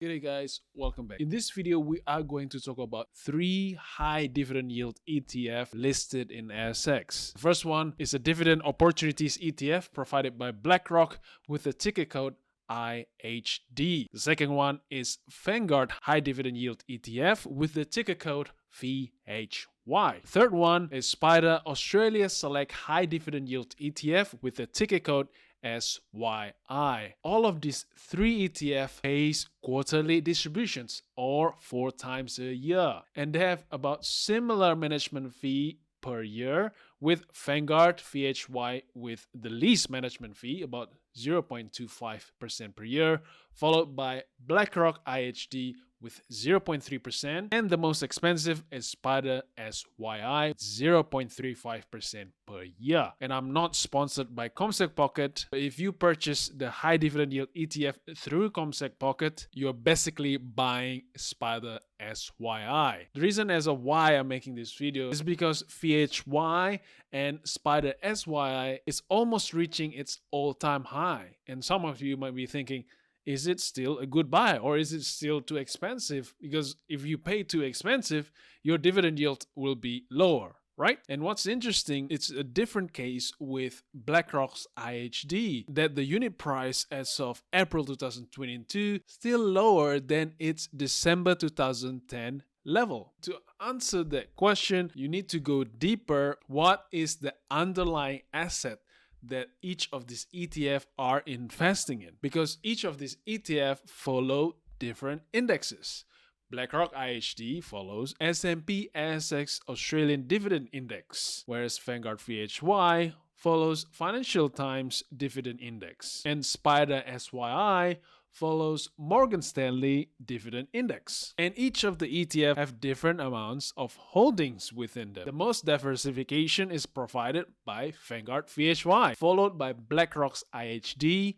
G'day guys, welcome back. In this video, we are going to talk about 3 high dividend yield ETF listed in ASX. The first one is a Dividend Opportunities ETF provided by Blackrock with the ticker code IHD. The second one is Vanguard High Dividend Yield ETF with the ticker code VHY. Third one is SPDR Australia Select High Dividend Yield ETF with the ticker code SYI. All of these 3 ETF pays quarterly distributions or 4 times a year, and they have about similar management fee per year, with Vanguard VHY with the least management fee, about 0.25% per year, followed by Blackrock IHD with 0.3%, and the most expensive is SPDR SYI, 0.35% per year. And I'm not sponsored by Comsec Pocket. If you purchase the high dividend yield ETF through Comsec Pocket, you're basically buying SPDR SYI. The reason as of why I'm making this video is because VHY and SPDR SYI is almost reaching its all-time high. And some of you might be thinking, is it still a good buy or is it still too expensive? Because if you pay too expensive, your dividend yield will be lower, right? And what's interesting, it's a different case with BlackRock's IHD, that the unit price as of April 2022 still lower than its December 2010 level. To answer that question, you need to go deeper. What is the underlying asset that each of these ETF are investing in? Because each of these ETF follow different indexes. BlackRock IHD follows S&P ASX Australian Dividend Index, whereas Vanguard VHY follows Financial Times Dividend Index, and SPDR SYI follows Morgan Stanley Dividend Index. And each of the ETF have different amounts of holdings within them. The most diversification is provided by Vanguard VHY, followed by BlackRock's IHD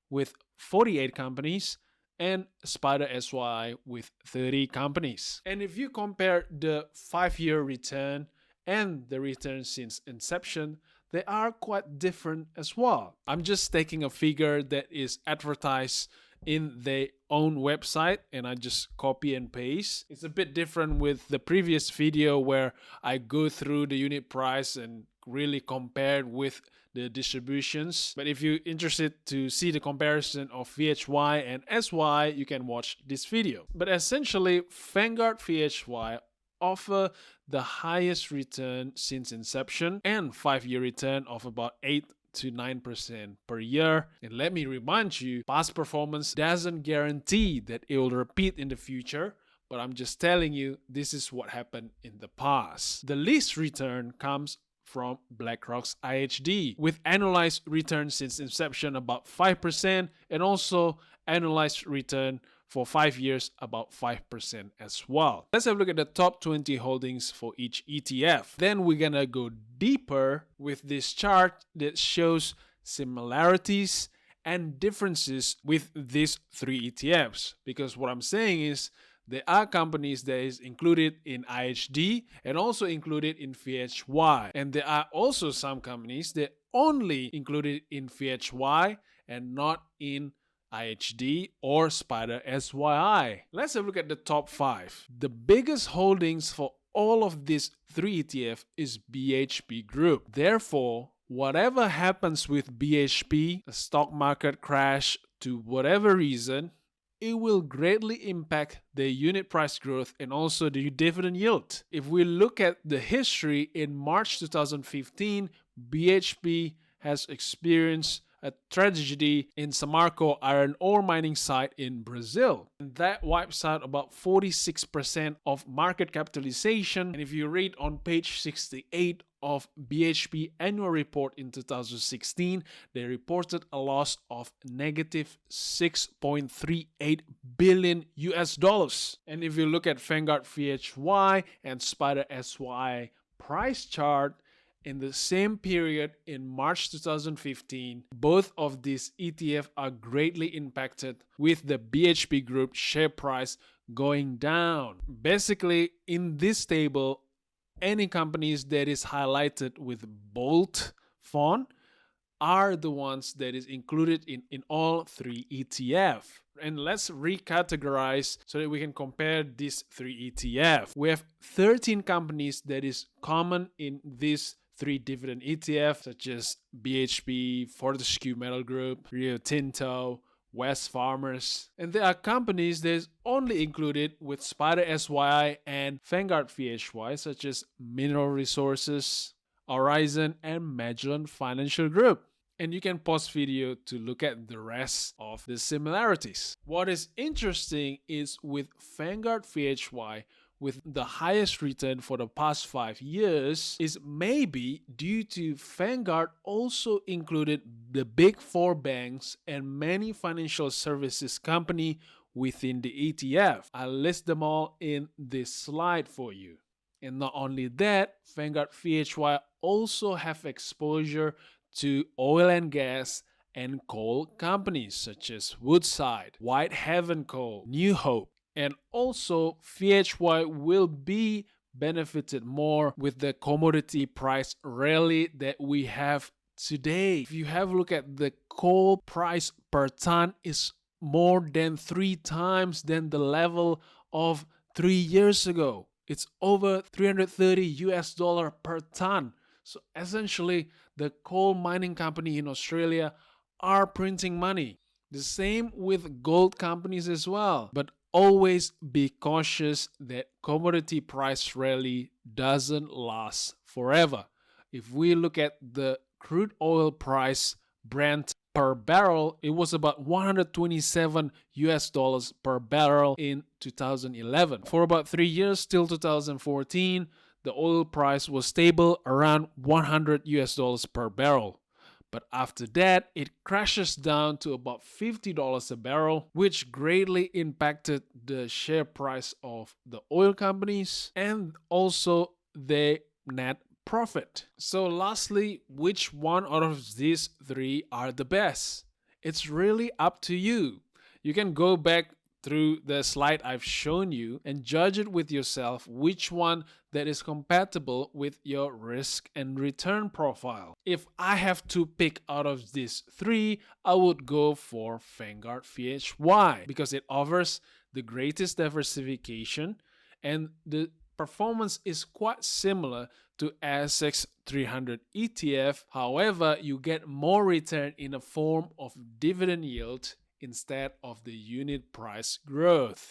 with 48 companies, and SPDR SYI with 30 companies. And if you compare the 5-year return and the return since inception, they are quite different as well. I'm just taking a figure that is advertised in their own website and I just copy and paste. It's a bit different with the previous video where I go through the unit price and really compared with the distributions. But if you're interested to see the comparison of VHY and SY, you can watch this video. But essentially, Vanguard VHY offer the highest return since inception and 5-year return of about 8 to 9% per year. And let me remind you, past performance doesn't guarantee that it will repeat in the future, but I'm just telling you this is what happened in the past. The least return comes from BlackRock's IHD, with annualized return since inception about 5% and also annualized return for 5 years about 5% as well. Let's have a look at the top 20 holdings for each ETF. Then we're gonna go deeper with this chart that shows similarities and differences with these 3 ETFs. Because what I'm saying is there are companies that is included in IHD and also included in VHY. And there are also some companies that only included in VHY and not in IHD or SPDR SYI. Let's have a look at the top 5. The biggest holdings for all of these 3 ETF is BHP Group. Therefore, whatever happens with BHP, a stock market crash to whatever reason, it will greatly impact the unit price growth and also the dividend yield. If we look at the history, in March 2015, BHP has experienced a tragedy in Samarco iron ore mining site in Brazil. And that wipes out about 46% of market capitalization. And if you read on page 68 of BHP annual report in 2016, they reported a loss of negative $6.38 billion US. And if you look at Vanguard VHY and SPDR SYI price chart, in the same period in March 2015, both of these ETF are greatly impacted with the BHP Group share price going down. Basically, in this table, any companies that is highlighted with bold font are the ones that is included in all 3 ETF. And let's recategorize so that we can compare these three ETFs. We have 13 companies that is common in these three dividend ETFs, such as BHP, Fortescue Metal Group, Rio Tinto, West Farmers. And there are companies that is only included with SPDR SYI and Vanguard VHY, such as Mineral Resources, Horizon, and Magellan Financial Group. And you can pause video to look at the rest of the similarities. What is interesting is with Vanguard VHY, with the highest return for the past 5 years, is maybe due to Vanguard also included the big four banks and many financial services company within the ETF. I'll list them all in this slide for you. And not only that, Vanguard VHY also have exposure to oil and gas and coal companies such as Woodside, Whitehaven Coal, New Hope. And also, VHY will be benefited more with the commodity price rally that we have today. If you have a look at the coal price per ton, is more than 3 times than the level of 3 years ago. It's over $330 per ton. So essentially, the coal mining company in Australia are printing money. The same with gold companies as well. But always be cautious that commodity price rally doesn't last forever. If we look at the crude oil price, Brent per barrel, it was about $127 per barrel in 2011. For about 3 years till 2014, the oil price was stable around $100 per barrel. But after that, it crashes down to about $50 a barrel, which greatly impacted the share price of the oil companies and also their net profit. So lastly, which one out of these three are the best? It's really up to you. You can go back through the slide I've shown you and judge it with yourself which one that is compatible with your risk and return profile. If I have to pick out of these three, I would go for Vanguard VHY because it offers the greatest diversification and the performance is quite similar to ASX 300 ETF. However, you get more return in the form of dividend yield instead of the unit price growth.